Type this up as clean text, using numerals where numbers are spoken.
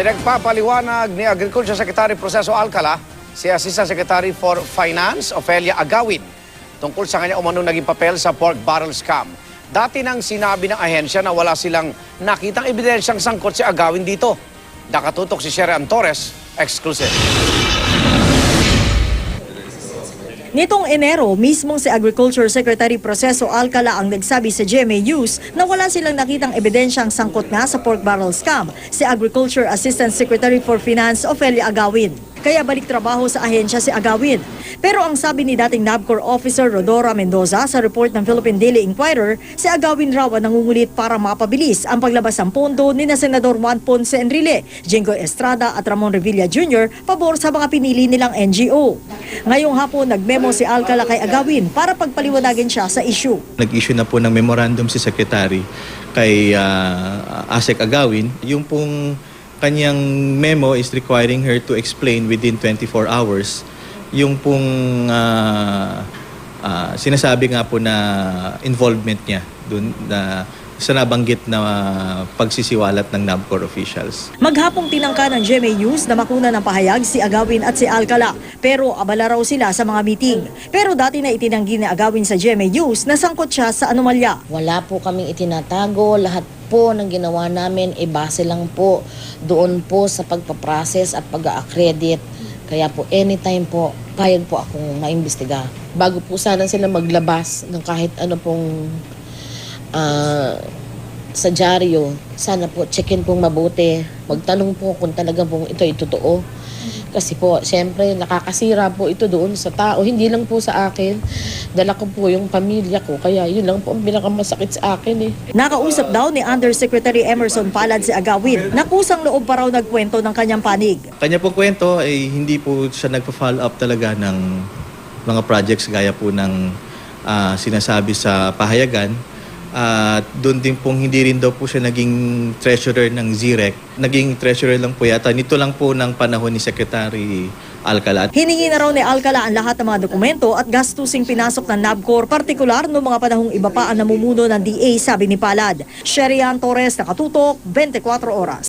Pinagpapaliwanag ni Agriculture Secretary Proceso Alcala si Assistant Secretary for Finance, Ofelia Agawin, tungkol sa kanya umanong naging papel sa pork barrel scam. Dati nang sinabi ng ahensya na wala silang nakitang ebidensyang sangkot si Agawin dito. Nakatutok si Sherry Torres, exclusive. Nitong Enero, mismong si Agriculture Secretary Proceso Alcala ang nagsabi sa GMA News na wala silang nakitang ebidensyang sangkot nga sa pork barrel scam si Agriculture Assistant Secretary for Finance, Ofelia Agawin. Kaya balik trabaho sa ahensya si Agawin. Pero ang sabi ni dating NABCOR Officer Rodora Mendoza sa report ng Philippine Daily Inquirer, si Agawin raw ang nangungulit para mapabilis ang paglabas ng pondo ni na Senador Juan Ponce Enrile, Jinggoy Estrada at Ramon Revilla Jr. pabor sa mga pinili nilang NGO. Ngayong hapon, nagmemo si Alcala kay Agawin para pagpaliwanagin siya sa issue. Nag-issue na po ng memorandum si Secretary kay ASEC Agawin. Yung pong kanyang memo is requiring her to explain within 24 hours yung pong sinasabi nga po na involvement niya dun na sa nabanggit na pagsisiwalat ng NABCOR officials. Maghapong tinangka ng GMA News na makuna ng pahayag si Agawin at si Alcala, pero abala raw sila sa mga meeting. Pero dati na itinanggi ni Agawin sa GMA News na sangkot siya sa anomalya. Wala po kaming itinatago, lahat po ng ginawa namin base lang po doon po sa pagpaprocess at pag-accredit. Kaya po anytime po, payag po akong maimbestiga. Bago po sana sila maglabas ng kahit ano pong sa dyaryo, sana po checkin pong mabuti. Magtanong po kung talaga pong ito ay totoo. Kasi po, siyempre, nakakasira po ito doon sa tao. Hindi lang po sa akin. Dala ko po yung pamilya ko. Kaya yun lang po ang pinakamasakit sa akin eh. Nakausap daw ni Undersecretary Emerson Palad si Agawin na kusang loob pa raw nagkwento ng kanyang panig. Kanya pong kwento ay hindi po siya nagpa-follow up talaga ng mga projects gaya po ng sinasabi sa pahayagan. At doon din pong hindi rin daw po siya naging treasurer ng ZIREC. Naging treasurer lang po yata. Nito lang po ng panahon ni Secretary Alcala. Hiningi na raw ni Alcala ang lahat ng mga dokumento at gastusing pinasok ng NABCOR, partikular noong mga panahong iba pa ang namumuno ng DA, sabi ni Palad. Sherry Torres, nakatutok, 24 oras.